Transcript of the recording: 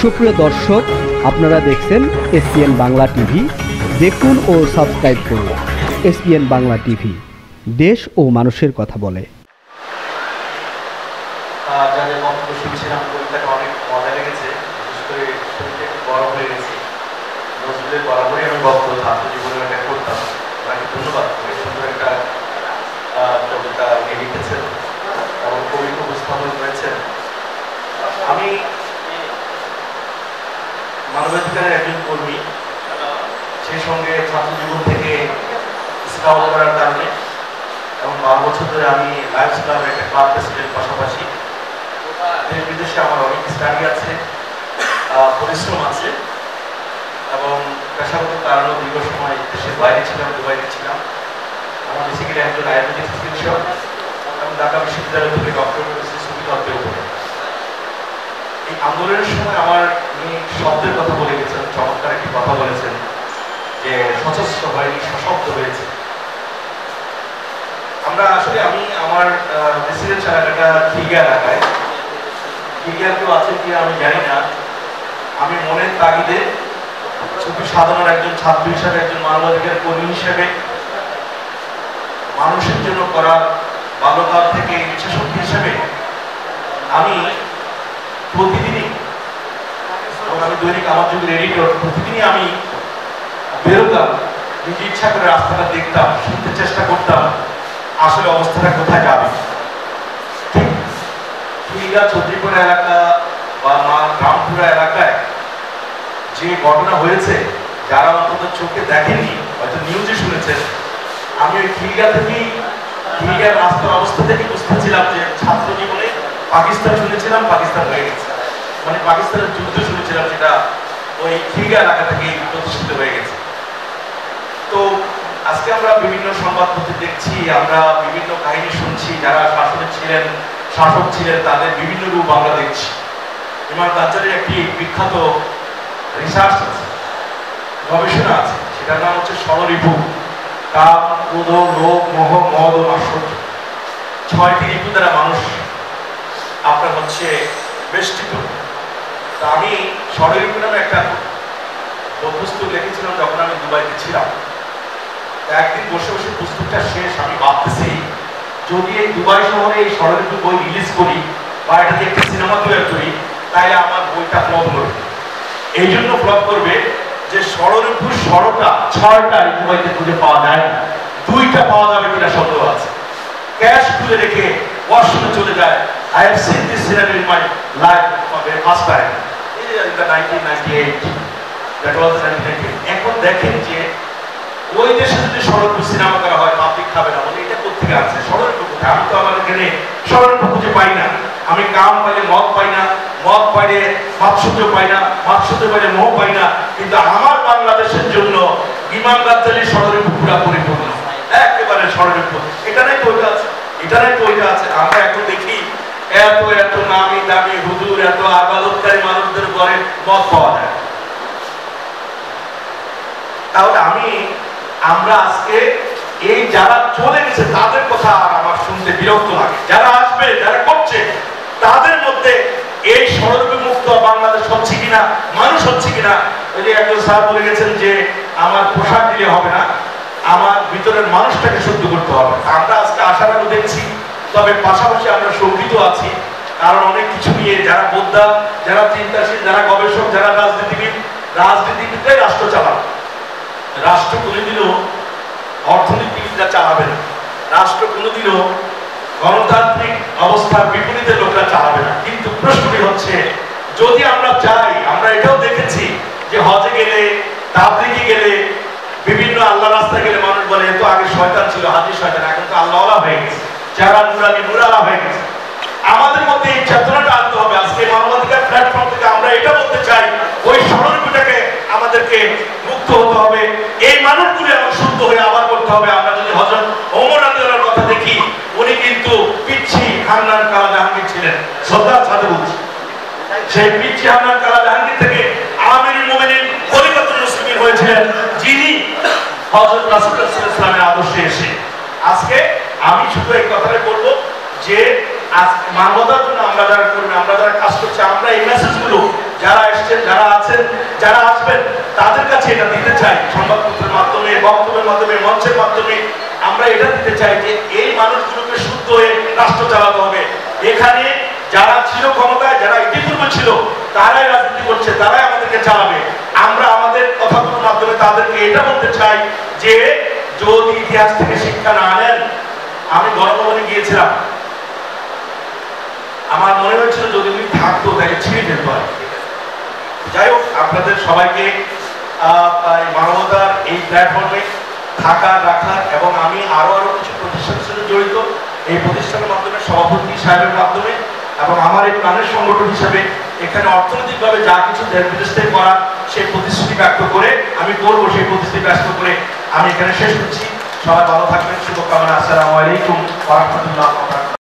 সুপ্রিয় দর্শক, আপনারা দেখছেন এসপিএন বাংলা টিভি। দেখুন ও সাবস্ক্রাইব করুন এসপিএন বাংলা টিভি, দেশ ও মানুষের কথা বলে। যাদের বক্তব্য শুনছিলাম, কবিতাটা অনেক মজা লেগেছে। বিশেষ করে শরীরটা একটু গরম হয়ে গেছে। নজরুলের বরাবরই আমি বক্তব্য ছাত্র জীবনে এটা করতাম। ওনাকে ধন্যবাদ। খুবই সুন্দর একটা কবিতা উনি লিখেছেন এবং কবি উপস্থাপন করেছেন। আমি মানবাধিকারের একজন কর্মী, সেই সঙ্গে ছাত্র জীবন থেকে স্কাউট করার কারণে এবং 12 বছর ধরে আমি লায়ন্স ক্লাবের একটা ক্লাব প্রেসিডেন্ট, পাশাপাশি দেশ বিদেশে আমার অনেক স্টাডি আছে, পরিশ্রম আছে এবং পেশাগত কারণে দীর্ঘ সময় দেশের বাইরে ছিলাম, দুবাইতে ছিলাম। আমার বেসিক্যালি একজন আয়ুর্বেদিক চিকিৎসক এবং ঢাকা বিশ্ববিদ্যালয় থেকে ডক্টরেট করেছি সুবিধত্বের উপরে। এই আন্দোলনের সময় আমার উনি শব্দের কথা বলে গেছেন, চমৎকার একটি কথা বলেছেন যে সশস্ত্র হয়নি, সশব্দ হয়েছে। আমরা আসলে আমি আমার রেসিডেন্স এলাকাটা খিলগা এলাকায়, খিলগার কেউ আছে কি আমি জানি না। আমি মনের তাগিদে শুধু সাধারণ একজন ছাত্র হিসাবে, একজন মানবাধিকার কর্মী হিসেবে মানুষের জন্য করা বাল্যকাল থেকে ইচ্ছাশক্তি হিসেবে আমি প্রতিদিনই, এবং আমি দৈনিক আমার যুগের এডিটর, প্রতিদিনই আমি বেরোতাম, নিজে ইচ্ছা করে রাস্তাটা দেখতাম, শুনতে চেষ্টা করতাম আসলে অবস্থাটা কোথায় যাবে। ঠিক খিলগা চৌধুরীপাড়া এলাকা বা রামপুরা এলাকায় যে ঘটনা হয়েছে, যারা অন্তত চোখে দেখেনি, হয়তো নিউজে শুনেছেন, আমি ওই খিলগা থেকেই, খিলগার রাস্তার অবস্থা থেকে বুঝতেছিলাম যে ছাত্র জীবনে পাকিস্তান শুনেছিলাম, পাকিস্তান হয়ে গেছে, মানে পাকিস্তানের যুদ্ধ শুনেছিলাম, সেটা ওই খিলগা এলাকা থেকে প্রতিষ্ঠিত হয়ে গেছে। তো আজকে আমরা বিভিন্ন সংবাদপত্রে দেখছি, আমরা বিভিন্ন কাহিনী শুনছি, যারা শাসনে ছিলেন, শাসক ছিলেন, তাদের বিভিন্ন রূপ আমরা দেখছি। ইমাম গাজ্জালির একটি বিখ্যাত রিসার্চ আছে, গবেষণা আছে, সেটার নাম হচ্ছে ষড়রিপু। কাম, ক্রোধ, লোভ, মোহ, মদ ও মাৎসর্য, 6টি রিপু দ্বারা মানুষ আপনার হচ্ছে বেষ্টিত। তা আমি ষড়রিপু নামে একটা পুস্তক লিখেছিলাম যখন আমি দুবাইতে ছিলাম। একদিন বসে বসে পুস্তকটা শেষ, আমি ভাবতেছি যদি এই দুবাই শহরে এই ষড়রিপু বই রিলিজ করি বা এটা দিয়ে একটা সিনেমা তৈরি করি, তাহলে আমার বইটা ফ্লপ করবে। এই জন্য ফ্লপ করবে যে ষড়রিপুর ষড়টা 6টা দুবাইতে খুঁজে পাওয়া যায় না, 2টা পাওয়া যাবে কিনা সন্দেহ আছে। ক্যাশ খুলে রেখে ওয়াশরুমে চলে যায়। I have seen this scenario in my life for the first time in the 1998. That was 1998. এখন দেখেন যে ওই দেশে যদি ষড়রিপু সিনেমা করা হয়, পাবলিক খাবে না, বলে এটা কোথেকে আছে ষড়রিপু কোথায়? আমি তো আমার এখানে ষড়রিপু খুঁজে পাই না। আমি কাম পাইলে মদ পাই না, মদ পাইলে মাৎসর্য পাই না, মাৎসর্য পাইলে মোহ পাই না। কিন্তু আমার বাংলাদেশের জন্য ইমাম গাজ্জালির ষড়রিপু পুরা পরিপূর্ণ, একেবারে ষড়রিপু। এটা নাই তো ওইটা আছে, এটা নাই তো ওইটা আছে। আমরা এখন দেখি এত এত নামি দামি হুজুর, এত আবাদতকারী মানুষদের ঘরে মদ পাওয়া যায়। তাহলে আমরা আজকে এই যারা চলে গেছে তাদের কথা আমার শুনতে বিরক্ত লাগে। যারা আসবে, যারা করছে, তাদের মধ্যে এই ষড়রিপু মুক্ত বাংলাদেশ হচ্ছে কিনা, মানুষ হচ্ছে কিনা। ওই যে একজন স্যার বলে গেছেন যে আমার পোশাক দিলে হবে না, আমার ভিতরের মানুষটাকে শুদ্ধ করতে হবে। আমরা আজকে আশাবাদী দেখছি, তবে পাশাপাশি আমরা শঙ্কিত আছি। কারণ অনেক কিছু নিয়ে যারা বোদ্ধা, যারা চিন্তাশীল, যারা গবেষক, যারা রাজনীতিবিদরাই রাষ্ট্র চালাবে। রাষ্ট্র কোনোদিনও অর্থনীতিবিদরা চালাবে না, রাষ্ট্র কোনোদিনও গণতান্ত্রিক অবস্থার বিপরীতে লোকরা চালাবে না। কিন্তু প্রশ্নটি হচ্ছে, যদি আমরা চাই, আমরা এটাও দেখেছি যে হজে গেলে, তাবলিগে গেলে, বিভিন্ন আল্লাহ রাস্তায় গেলে মানুষ বলে এত আগে শয়তান ছিল, হাজি শয়তান, এখন তো আল্লাহওয়ালা হয়ে গেছে, যারা নুরানি নুরালা হয়ে গেছে। আমাদের মধ্যে এই চেতনাটা আনতে হবে। আজকে মানবাধিকার প্ল্যাটফর্ম থেকে আমরা এটা বলতে চাই, ওই ষড়রিপুটাকে আমাদেরকে মুক্ত হতে হবে। এই মানুষগুলো এমন শুদ্ধ হয়ে আবার করতে হবে। আমরা যদি হযরত ওমর রাদিয়াল্লাহু কথা দেখি, উনি কিন্তু পিচ্ছি হান্নান কালা জাহাঙ্গীর ছিলেন, শ্রদ্ধার সাথে বলছি। সেই পিচ্ছি হান্নান কালা জাহাঙ্গীর থেকে আমিরুল মুমিনিন খলিফাতুল মুসলিমিন হয়েছিলেন, যিনি হযরত রাসূলুল্লাহ সাল্লাল্লাহু আলাইহি ওয়াসাল্লামের আদর্শে এসে। আজকে আমি শুধু এই কথাটাই বলবো যে আজ মানবতার জন্য আমরা যারা কর্মী, আমরা যারা কাজ করছি, আমরা এই মেসেজগুলো যারা এসছেন, যারা আছেন, যারা আসবেন তাদের কাছে এটা দিতে চাই, সংবাদপত্রের মাধ্যমে, বক্তব্যের মাধ্যমে, মঞ্চের মাধ্যমে আমরা এটা দিতে চাই যে এই মানুষগুলোকে শুদ্ধ হয়ে রাষ্ট্র চালাতে হবে। এখানে যারা ছিল ক্ষমতায়, যারা ইতিপূর্বে ছিল, তারাই রাজনীতি করছে, তারাই আমাদেরকে চালাবে। আমরা আমাদের কথাগুলোর মাধ্যমে তাদেরকে এটা বলতে চাই যে যদি ইতিহাস থেকে শিক্ষা না নেন, আমি গণভবনে গিয়েছিলাম, আমার মনে হয়েছিল যদি উনি থাকতো তাকে ছিঁড়ে ফেলতে হয়। যাই হোক, আপনাদের সবাইকে মানবতার এই প্ল্যাটফর্মে থাকার, রাখার, এবং আমি আরো কিছু প্রতিষ্ঠানের সাথে জড়িত, এই প্রতিষ্ঠানের মাধ্যমে সভাপতি সাহেবের মাধ্যমে এবং আমার এই প্রাণের সংগঠন হিসেবে এখানে অর্থনৈতিকভাবে যা কিছু দেশ বিদেশ থেকে করা সেই প্রতিশ্রুতি ব্যক্ত করে আমি করবো, সেই প্রতিশ্রুতি ব্যক্ত করে আমি এখানে শেষ করছি। সবাই ভালো থাকবেন, শুভকামনা। আসসালামু আলাইকুম ওয়া রাহমাতুল্লাহ।